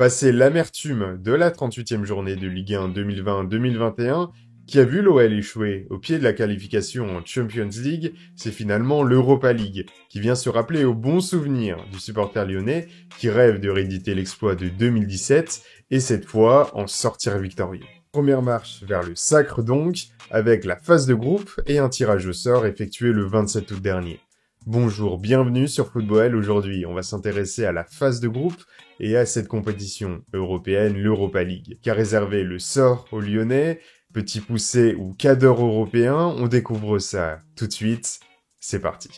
Passé l'amertume de la 38e journée de Ligue 1 2020-2021, qui a vu l'OL échouer au pied de la qualification en Champions League, c'est finalement l'Europa League, qui vient se rappeler au bon souvenir du supporter lyonnais qui rêve de rééditer l'exploit de 2017 et cette fois en sortir victorieux. Première marche vers le sacre donc, avec la phase de groupe et un tirage au sort effectué le 27 août dernier. Bonjour, bienvenue sur Football. Aujourd'hui, on va s'intéresser à la phase de groupe et à cette compétition européenne, l'Europa League, qui a réservé le sort aux Lyonnais. Petit poussé ou cadre européen, on découvre ça tout de suite. C'est parti.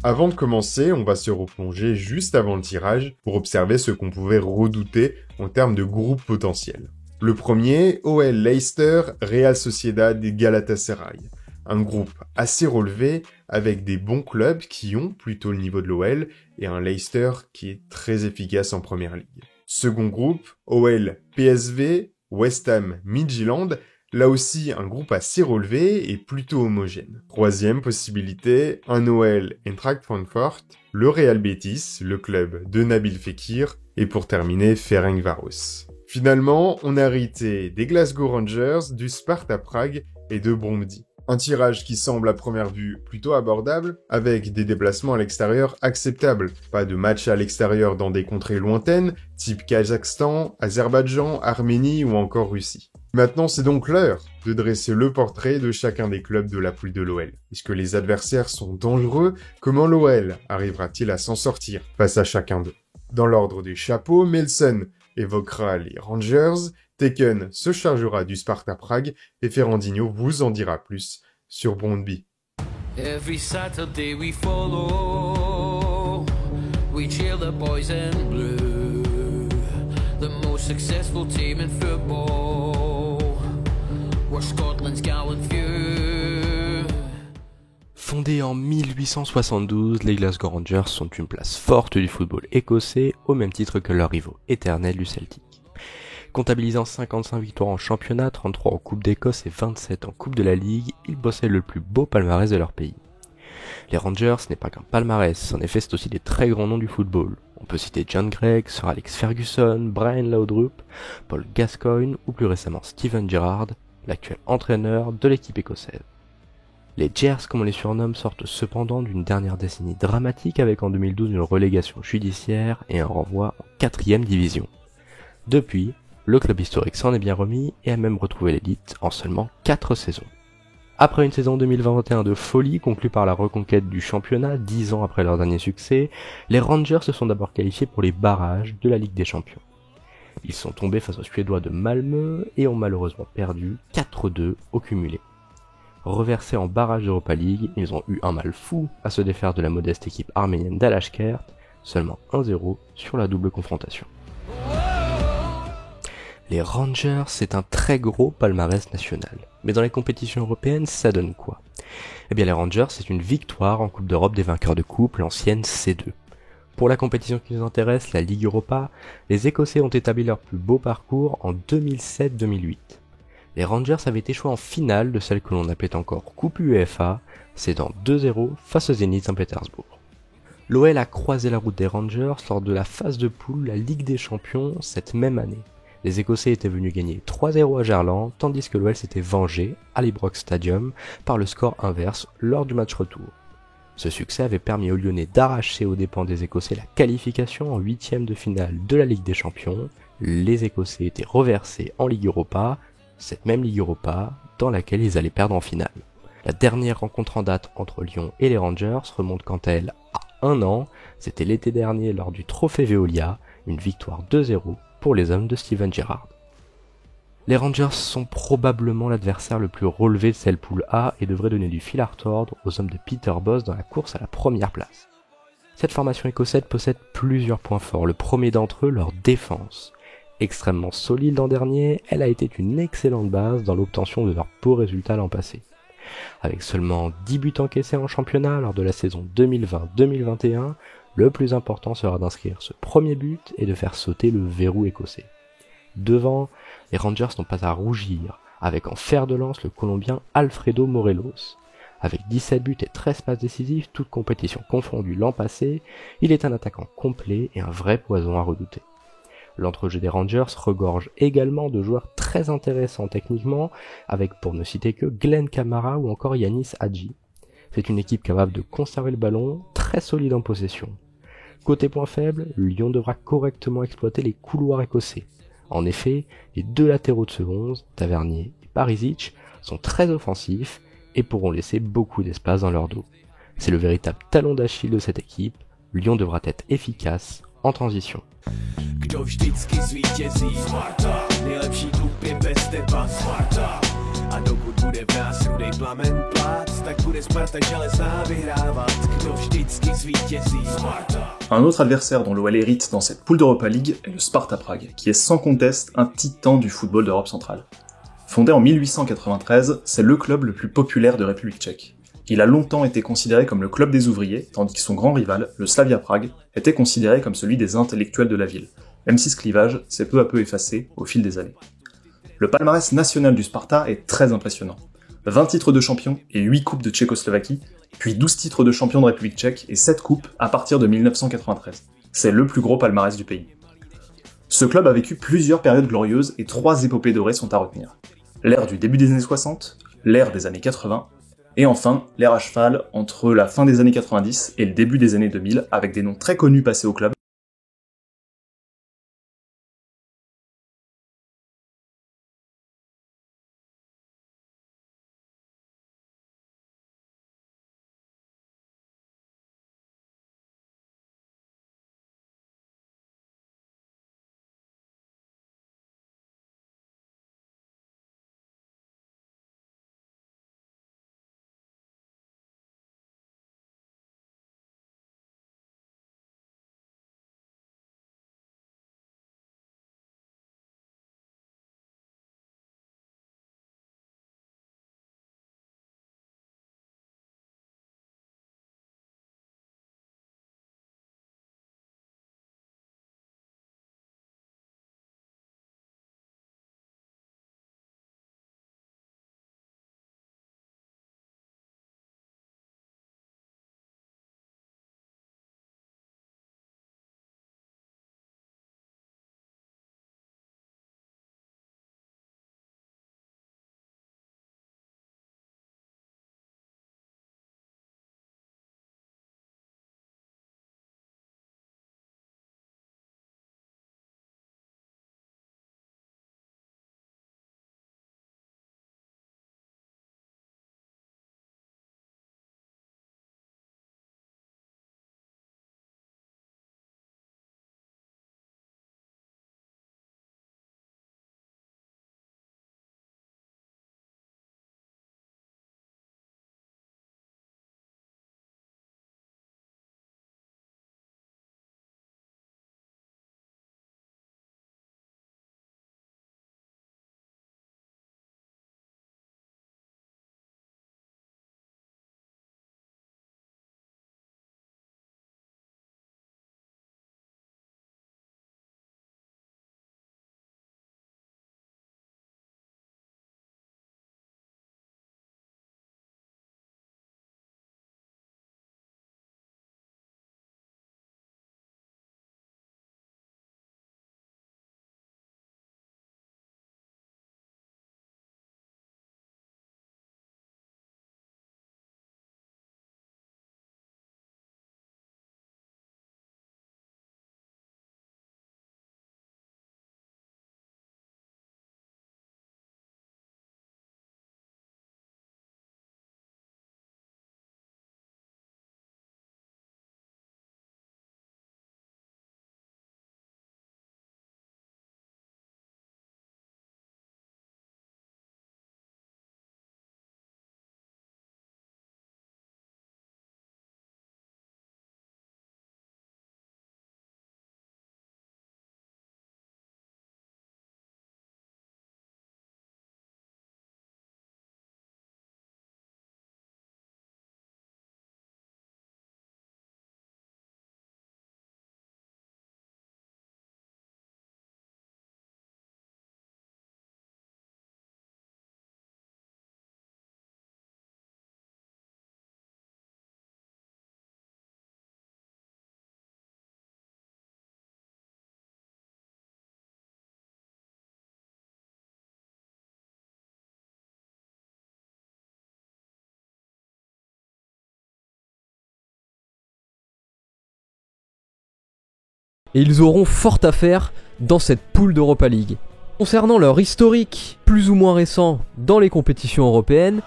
Avant de commencer, on va se replonger juste avant le tirage pour observer ce qu'on pouvait redouter en termes de groupe potentiel. Le premier, OL Leicester, Real Sociedad et Galatasaray. Un groupe assez relevé avec des bons clubs qui ont plutôt le niveau de l'OL et un Leicester qui est très efficace en première ligue. Second groupe, OL PSV, West Ham Midtjylland, là aussi un groupe assez relevé et plutôt homogène. Troisième possibilité, un OL Eintracht Francfort, le Real Betis, le club de Nabil Fekir, et pour terminer Ferencváros. Finalement, on a hérité des Glasgow Rangers, du Sparta Prague et de Brøndby. Un tirage qui semble à première vue plutôt abordable, avec des déplacements à l'extérieur acceptables. Pas de matchs à l'extérieur dans des contrées lointaines, type Kazakhstan, Azerbaïdjan, Arménie ou encore Russie. Maintenant, c'est donc l'heure de dresser le portrait de chacun des clubs de la poule de l'OL. Est-ce que les adversaires sont dangereux? Comment l'OL arrivera-t-il à s'en sortir face à chacun d'eux? Dans l'ordre des chapeaux, Melson évoquera les Rangers, Teken se chargera du Sparta Prague et Ferrandinho vous en dira plus sur Brøndby. Every Saturday we follow, we cheer the boys in blue, the most successful team in football, we're Scotland's gallant few. Fondés en 1872, les Glasgow Rangers sont une place forte du football écossais, au même titre que leurs rivaux éternels du Celtic. Comptabilisant 55 victoires en championnat, 33 en Coupe d'Écosse et 27 en Coupe de la Ligue, ils possèdent le plus beau palmarès de leur pays. Les Rangers n'est pas qu'un palmarès, en effet c'est aussi des très grands noms du football. On peut citer John Gregg, Sir Alex Ferguson, Brian Laudrup, Paul Gascoigne ou plus récemment Steven Gerrard, l'actuel entraîneur de l'équipe écossaise. Les Gers, comme on les surnomme, sortent cependant d'une dernière décennie dramatique avec en 2012 une relégation judiciaire et un renvoi en 4e division. Depuis, le club historique s'en est bien remis et a même retrouvé l'élite en seulement 4 saisons. Après une saison 2021 de folie conclue par la reconquête du championnat 10 ans après leur dernier succès, les Rangers se sont d'abord qualifiés pour les barrages de la Ligue des Champions. Ils sont tombés face aux Suédois de Malmö et ont malheureusement perdu 4-2 au cumulé. Reversés en barrage d'Europa League, ils ont eu un mal fou à se défaire de la modeste équipe arménienne d'Alashkert, seulement 1-0 sur la double confrontation. Les Rangers, c'est un très gros palmarès national. Mais dans les compétitions européennes, ça donne quoi? Eh bien les Rangers, c'est une victoire en Coupe d'Europe des vainqueurs de coupe, l'ancienne C2. Pour la compétition qui nous intéresse, la Ligue Europa, les Écossais ont établi leur plus beau parcours en 2007-2008. Les Rangers avaient échoué en finale de celle que l'on appelait encore Coupe UEFA, cédant 2-0 face au Zénith Saint-Pétersbourg. L'OL a croisé la route des Rangers lors de la phase de poule, la Ligue des Champions, cette même année. Les Écossais étaient venus gagner 3-0 à Gerland, tandis que l'OL s'était vengé à l'Ibrox Stadium par le score inverse lors du match retour. Ce succès avait permis aux Lyonnais d'arracher aux dépens des Écossais la qualification en 8e de finale de la Ligue des Champions. Les Écossais étaient reversés en Ligue Europa, cette même Ligue Europa dans laquelle ils allaient perdre en finale. La dernière rencontre en date entre Lyon et les Rangers remonte quant à elle à 1 an, c'était l'été dernier lors du Trophée Veolia, une victoire 2-0 pour les hommes de Steven Gerrard. Les Rangers sont probablement l'adversaire le plus relevé de cette poule A et devraient donner du fil à retordre aux hommes de Peter Bosz dans la course à la première place. Cette formation écossaise possède plusieurs points forts, le premier d'entre eux leur défense. Extrêmement solide l'an dernier, elle a été une excellente base dans l'obtention de leurs beaux résultats l'an passé. Avec seulement 10 buts encaissés en championnat lors de la saison 2020-2021, le plus important sera d'inscrire ce premier but et de faire sauter le verrou écossais. Devant, les Rangers n'ont pas à rougir, avec en fer de lance le Colombien Alfredo Morelos. Avec 17 buts et 13 passes décisives, toutes compétitions confondues l'an passé, il est un attaquant complet et un vrai poison à redouter. L'entrejeu des Rangers regorge également de joueurs très intéressants techniquement, avec pour ne citer que Glenn Kamara ou encore Yanis Hadji. C'est une équipe capable de conserver le ballon, très solide en possession. Côté point faible, Lyon devra correctement exploiter les couloirs écossais. En effet, les deux latéraux de ce 11, Tavernier et Parisic, sont très offensifs et pourront laisser beaucoup d'espace dans leur dos. C'est le véritable talon d'Achille de cette équipe, Lyon devra être efficace en transition. Kdo vždycky zvítězí Sparta, nejlepší klub je bez teba Sparta. A dokud bude v nás rudej plamen plác, tak bude Sparta železná vyhrávat. Kdo vždycky zvítězí Sparta. Un autre adversaire dont l'OL hérite dans cette poule d'Europa League est le Sparta Prague, qui est sans conteste un titan du football d'Europe centrale. Fondé en 1893, c'est le club le plus populaire de République tchèque. Il a longtemps été considéré comme le club des ouvriers, tandis que son grand rival, le Slavia Prague, était considéré comme celui des intellectuels de la ville, même si ce clivage s'est peu à peu effacé au fil des années. Le palmarès national du Sparta est très impressionnant. 20 titres de champion et 8 coupes de Tchécoslovaquie, puis 12 titres de champion de République tchèque et 7 coupes à partir de 1993. C'est le plus gros palmarès du pays. Ce club a vécu plusieurs périodes glorieuses et 3 épopées dorées sont à retenir. L'ère du début des années 60, l'ère des années 80, et enfin, l'ère à cheval entre la fin des années 90 et le début des années 2000 avec des noms très connus passés au club, et ils auront fort à faire dans cette poule d'Europa League. Concernant leur historique plus ou moins récent dans les compétitions européennes,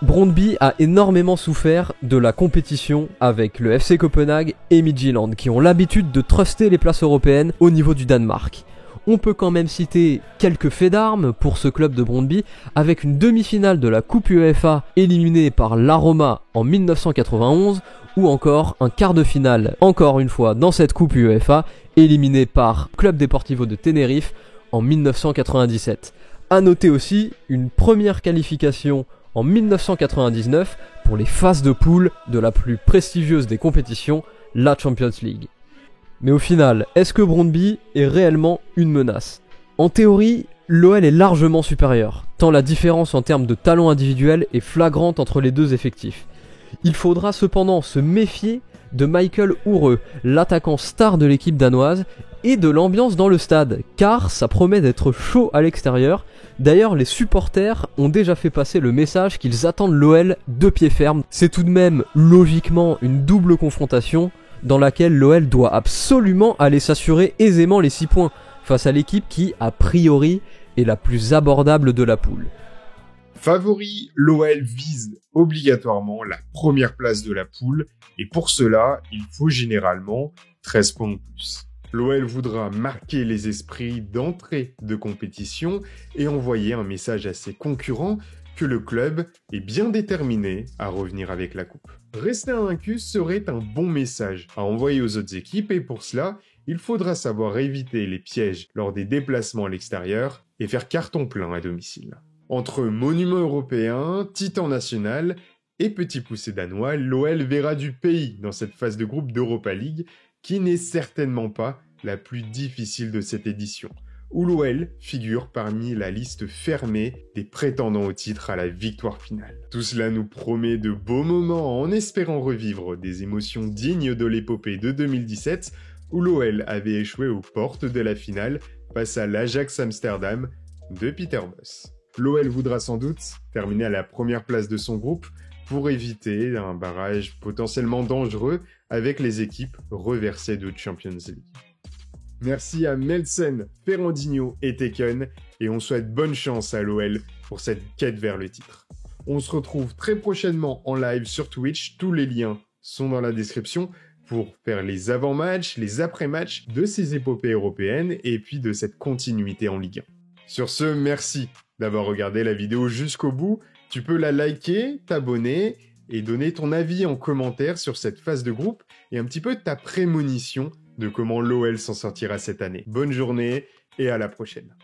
Brøndby a énormément souffert de la compétition avec le FC Copenhague et Midtjylland qui ont l'habitude de truster les places européennes au niveau du Danemark. On peut quand même citer quelques faits d'armes pour ce club de Brøndby avec une demi-finale de la Coupe UEFA éliminée par l'Aroma en 1991 ou encore un quart de finale, encore une fois dans cette Coupe UEFA, éliminé par Club Deportivo de Tenerife en 1997. A noter aussi une première qualification en 1999 pour les phases de poule de la plus prestigieuse des compétitions, la Champions League. Mais au final, est-ce que Brøndby est réellement une menace ? En théorie, l'OL est largement supérieur, tant la différence en termes de talent individuel est flagrante entre les deux effectifs. Il faudra cependant se méfier de Michael Oureux, l'attaquant star de l'équipe danoise, et de l'ambiance dans le stade, car ça promet d'être chaud à l'extérieur. D'ailleurs, les supporters ont déjà fait passer le message qu'ils attendent l'OL de pied ferme. C'est tout de même logiquement une double confrontation dans laquelle l'OL doit absolument aller s'assurer aisément les 6 points face à l'équipe qui, a priori, est la plus abordable de la poule. Favori, l'OL vise obligatoirement la première place de la poule, et pour cela, il faut généralement 13 points de plus. L'OL voudra marquer les esprits d'entrée de compétition et envoyer un message à ses concurrents que le club est bien déterminé à revenir avec la coupe. Rester invaincu serait un bon message à envoyer aux autres équipes et pour cela, il faudra savoir éviter les pièges lors des déplacements à l'extérieur et faire carton plein à domicile. Entre monument européen, titan national et petit poussé danois, l'OL verra du pays dans cette phase de groupe d'Europa League qui n'est certainement pas la plus difficile de cette édition, où l'OL figure parmi la liste fermée des prétendants au titre à la victoire finale. Tout cela nous promet de beaux moments en espérant revivre des émotions dignes de l'épopée de 2017, où l'OL avait échoué aux portes de la finale face à l'Ajax Amsterdam de Peter Bosz. L'OL voudra sans doute terminer à la première place de son groupe pour éviter un barrage potentiellement dangereux avec les équipes reversées de Champions League. Merci à Melsen, Ferrandinho et Tekken, et on souhaite bonne chance à l'OL pour cette quête vers le titre. On se retrouve très prochainement en live sur Twitch, tous les liens sont dans la description, pour faire les avant-matchs, les après-matchs de ces épopées européennes et puis de cette continuité en Ligue 1. Sur ce, merci d'avoir regardé la vidéo jusqu'au bout. Tu peux la liker, t'abonner et donner ton avis en commentaire sur cette phase de groupe et un petit peu ta prémonition de comment l'OL s'en sortira cette année. Bonne journée et à la prochaine.